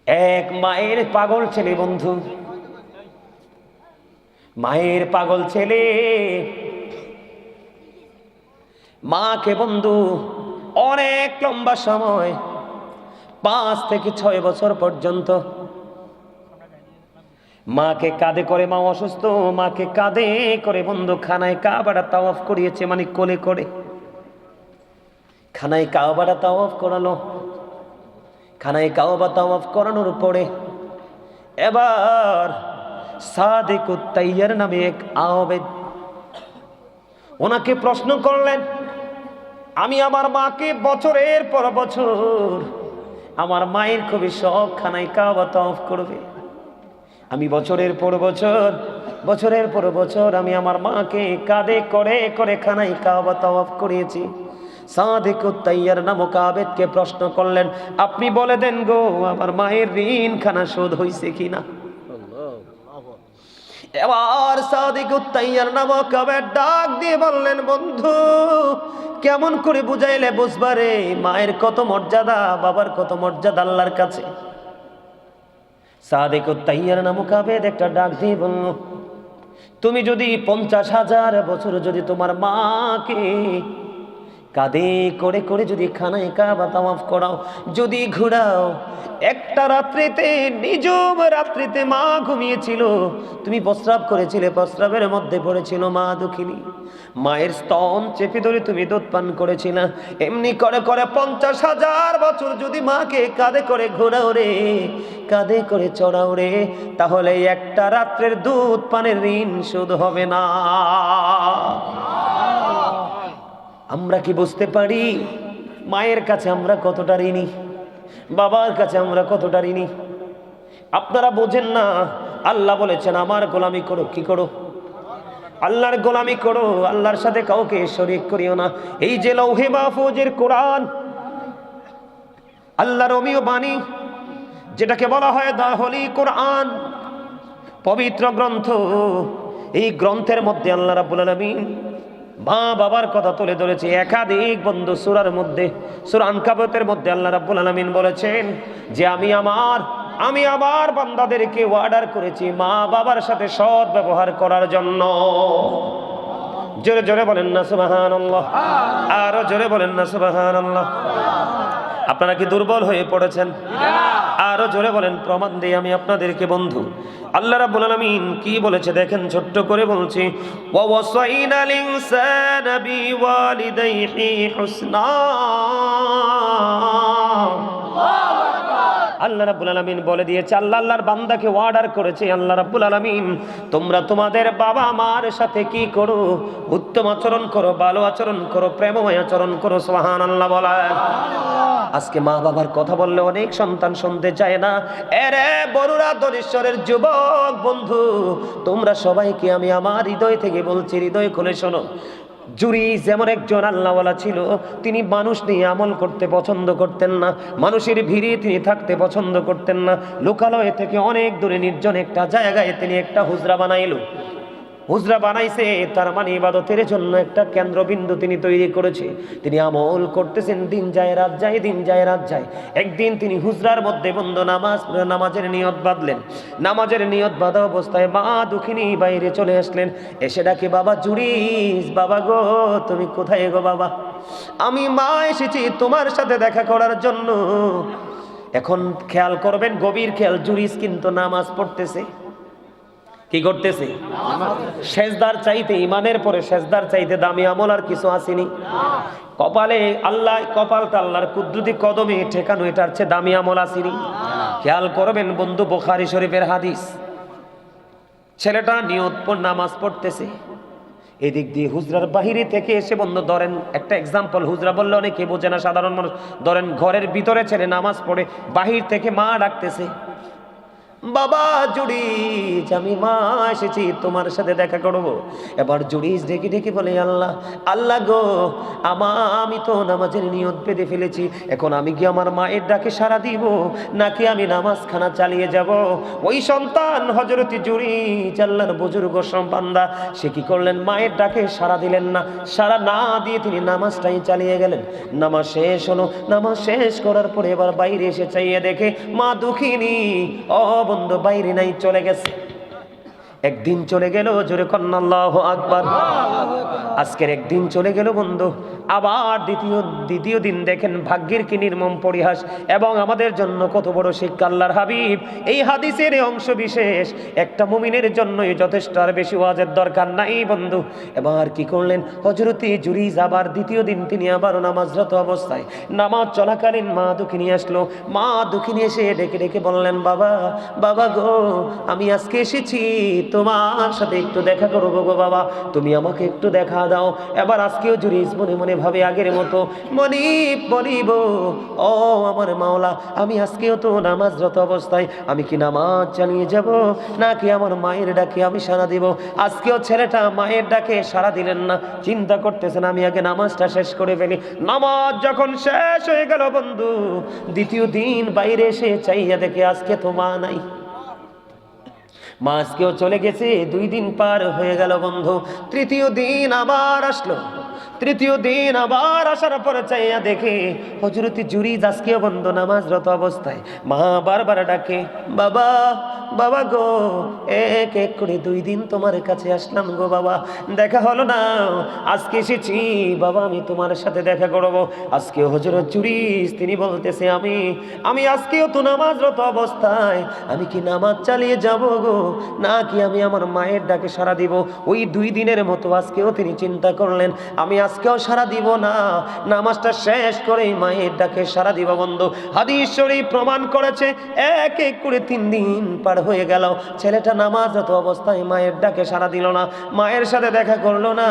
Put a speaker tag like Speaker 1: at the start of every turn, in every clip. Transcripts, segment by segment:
Speaker 1: এক মায়ের পাগল ছেলে বন্ধু, মায়ের পাগল ছেলে মাকে বন্ধু অনেক লম্বা সময় 5 থেকে 6 বছর পর্যন্ত মাকে কাঁধে করে, মা অসুস্থ, মাকে কাঁধে করে বন্ধু খানায় কাবাটা তাওয়াফ করিয়েছে, মানে কোলে করে খানায় কাবাটা তাওয়াফ করালো। খানায় কাবা তাওয়াফ করানোর পরে এবার সাদিকুত তাইয়ার নামে এক আবেদ ওনাকে প্রশ্ন করলেন, আমি আমার মাকে বছরের পর বছর, আমার মায়ের খুবই শখ খানায় কাবা তাওয়াফ করবে, আমি বছরের পর বছর আমি আমার মাকে কাঁধে করে করে খানায় কাবা তাওয়াফ করিয়েছি। সাদিকুত তাইয়ার নামক আবেদকে প্রশ্ন করলেন, আপনি বলে দেন গো আমার মায়ের ঋণ খানা শোধ হয়েছে কিনা। এবার সাদিকুত তাইয়ার নামক আবেদ ডাক দিয়ে বললেন, বন্ধু কেমন করে বুঝাইলে বুঝবারে মায়ের কত মর্যাদা, বাবার কত মর্যাদা আল্লাহর কাছে। সাদিকুত তাইয়ার নামক আবেদ একটা ডাক দিয়ে বলল, তুমি যদি 50,000 বছর যদি তোমার মাকে কাঁধে করে করে যদি খানায় কাবা তাওয়াফ করাও, যদি ঘোরাও, একটা রাত্রিতে, নিজম রাত্রিতে মা ঘুমিয়েছিল, তুমি প্রস্রাব করেছিলে, প্রস্রাবের মধ্যে পড়েছিল মা দুঃখিনী, মায়ের স্তন চেপে ধরে তুমি দুধ পান করেছিল, এমনি করে করে 50,000 বছর যদি মাকে কাঁধে করে ঘোরাও রে, কাঁধে করে চড়াও রে, তাহলে একটা রাত্রের দুধ পানের ঋণ শোধ হবে না। আমরা কি বুঝতে পারি মায়ের কাছে আমরা কতটা ঋণী, বাবার কাছে আমরা কতটা ঋণী? আপনারা বোঝেন না, আল্লাহ বলেছেন আমার গোলামি করো। কি করো? আল্লাহর গোলামি করো, আল্লাহর সাথে কাউকে শরীক করিও না। এই যে লৌহে মাহফুজের কোরআন, আল্লাহর অমীয় বাণী, যেটাকে বলা হয় দা হোলি কোরআন, পবিত্র গ্রন্থ, এই গ্রন্থের মধ্যে আল্লাহ রাব্বুল আলামিন মা বাবার কথা তুলে ধরেছে একাধিক বন্ধু সূরার মধ্যে। সূরা আনকাবুতের মধ্যে আল্লাহ রাব্বুল আলামিন বলেছেন যে আমি আমার বান্দাদেরকে অর্ডার করেছি মা বাবার সাথে সৎ ব্যবহার করার জন্য। জোরে জোরে বলেন না সুবহানাল্লাহ, আরো জোরে বলেন না সুবহানাল্লাহ। আপনারা কি দুর্বল হয়ে পড়েছেন? আরো জোরে বলেন, প্রমাণ দিই আমি আপনাদেরকে বন্ধু। আল্লাহ রাব্বুল আলামিন কি বলেছে দেখেন, ছোট্ট করে বলছি, ওয়া ওয়াসাইনাল ইনসানা বিওয়ালিদাইহি হুসনা। আল্লাহ রাব্বুল আলামিন বলে দিয়েছে, আল্লাহর বান্দাকে অর্ডার করেছে আল্লাহ রাব্বুল আলামিন, তোমরা তোমাদের বাবা মার সাথে কি করো? উত্তম আচরণ করো, ভালো আচরণ করো, প্রেমময় আচরণ করো। সুবহানাল্লাহ বলেন। আজকে মা বাবার কথা বললে অনেক সন্তান শুনতে চায় না। এরে বড়রা, দরিশ্বরের যুবক বন্ধু, তোমরা সবাইকে আমি আমার হৃদয় থেকে বলছি, হৃদয় খুলে শোনো। জুরিস যেমন একজন আল্লাহওয়ালা ছিল, তিনি মানুষ নিয়ে আমল করতে পছন্দ করতেন না, মানুষের ভিড়ে তিনি থাকতে পছন্দ করতেন না। লোকালয় থেকে অনেক দূরে নির্জন একটা জায়গায় তিনি একটা হুজরা বানাইলো। হুজরা বানাইছে, তার মানে ইবাদতের জন্য একটা কেন্দ্রবিন্দু তিনি তৈরি করেছে। তিনি আমল করতেছেন, দিন যায় রাত যায়, দিন যায় রাত যায়। একদিন তিনি হুজরার মধ্যে বন্ধ নামাজের নিয়ত বাঁধলেন। নামাজের নিয়ত বাঁধা অবস্থায় মা দুঃখিনী বাইরে চলে আসলেন, এসে ডাকে, বাবা জুরিস, বাবা গো তুমি কোথায় গো বাবা? আমি মা এসেছি তোমার সাথে দেখা করার জন্য। এখন খেয়াল করবেন, গভীর খেয়াল, জুরিস কিন্তু নামাজ পড়তেছে। কি করতেছে? সেজদার চাইতে, ইমানের পরে সেজদার চাইতে দামি আমল আর কিছু আসেনি। কপালে আল্লাহ, কপালটা আল্লাহর কুদরতি কদমে ঠেকানো, এটার চেয়ে দামি আমল আসেনি। খেয়াল করবেন বন্ধু, বুখারী শরীফের হাদিস। ছেলেটা নিয়ত নামাজ পড়তেছে, এদিক দিয়ে হুজরার বাহিরে থেকে এসে বন্ধু, ধরেন একটা এক্সাম্পল, হুজরা বললে অনেকে বোঝে না, সাধারণ মানুষ, ধরেন ঘরের ভিতরে ছেলে নামাজ পড়ে, বাহির থেকে মা ডাকতেছে, বাবা জুড়িস, আমি মা এসেছি তোমার সাথে দেখা করব। এবার জুড়িস ডেকে ডেকে বলে, আল্লাহ আল্লাহ গো, আমি তো নামাজের নিয়ত বেঁধে ফেলেছি, এখন আমি কি আমার মায়ের ডাকে সাড়া দিব নাকি আমি নামাজখানা চালিয়ে যাব? ওই সন্তান হযরত জুড়িস আল্লাহর বুজুর্গ বান্দা, সে কি করলেন? মায়ের ডাকে সাড়া দিলেন না, সাড়া না দিয়ে তিনি নামাজটাই চালিয়ে গেলেন। নামাজ শেষ হলো, নামাজ শেষ করার পরে এবার বাইরে এসে চাইয়ে দেখে মা দুঃখিনী, বন্ধু বাইরে নাই, চলে গেছে। একদিন চলে গেল, জোরে কন্না আল্লাহু আকবার। আজকের একদিন চলে গেল বন্ধু, আবার দ্বিতীয় দিন দেখেন ভাগ্যের কি নির্মম পরিহাস এবং আমাদের জন্য কত বড় শিক্ষা। আল্লাহর হাবিব এই হাদিসের অংশ বিশেষ একটা মুমিনের জন্যই যথেষ্ট, আর বেশি ওয়াজের দরকার নাই বন্ধু। এবার কি করলেন হযরতে জুরিজ? আবার দ্বিতীয় দিন তিনি আবারও নামাজরত অবস্থায়, নামাজ চলাকালীন মা দুঃখিনী আসলো। মা দুঃখিনী এসে ডেকে ডেকে বললেন, বাবা বাবা গো, আমি আজকে এসেছি তোমার সাথে একটু দেখা করবো গো বাবা, তুমি আমাকে একটু দেখা দাও। এবার আজকেও জুরিজ মনে মনে ভাবে আগের মতো, বলিব ও আমার মাওলা, আমি আজকেও তো নামাজরত অবস্থায়, আমি কি নামাজ চালিয়ে যাব নাকি আমার মায়ের ডাকে আমি সাড়া দিব? আজকেও ছেলেটা মায়ের ডাকে সাড়া দিলেন না, চিন্তা করতেছেন আমি আগে নামাজটা শেষ করে ফেলি। নামাজ যখন শেষ হয়ে গেল বন্ধু, দ্বিতীয় দিন বাইরে এসে চাইয়া দেখে আজকে তো মা নাই। মা আজকেও চলে গেছে। 2 দিন পার হয়ে গেল বন্ধু, তৃতীয় দিন আবার আসলো। তৃতীয় দিন আবার আসার পরে চাইয়া দেখে হযরত জুরিজ আজকেও বন্ধু নামাজরত অবস্থায়। মা বারবার ডাকে, বাবা বাবা গো, এক এক করে 2 দিন তোমার কাছে আসলাম গো বাবা, দেখা হলো না, আজকে এসেছি বাবা, আমি তোমার সাথে দেখা করব। আজকে হযরত জুরিজ তিনি বলতেছে, আমি আজকেও তো নামাজরত অবস্থায়, আমি কি নামাজ চালিয়ে যাব গো নাকি আমি আমার মায়ের ডাকে সাড়া দিব? ওই 2 দিনের মতো আজকেও তিনি চিন্তা করলেন, আমি আজকেও সাড়া দিব না, নামাজটা শেষ করে মায়ের ডাকে সাড়া দিব বন্ধু। হাদিস শরীফ প্রমাণ করেছে, এক এক করে 3 দিন পার হয়ে গেল, ছেলেটা নামাজরত অবস্থায় মায়ের ডাকে সাড়া দিল না, মায়ের সাথে দেখা করলো না।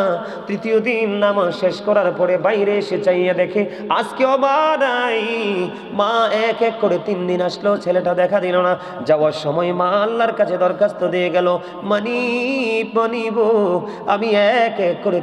Speaker 1: তৃতীয় দিন নামাজ শেষ করার পরে বাইরে এসে চাইয়ে দেখে আজকেও মা নাই। মা এক এক করে 3 দিন আসলো, ছেলেটা দেখা দিল না। যাওয়ার সময় মা আল্লাহর কাছে দরখাস্ত দিয়ে গেল, মানিব আমি এক এক করে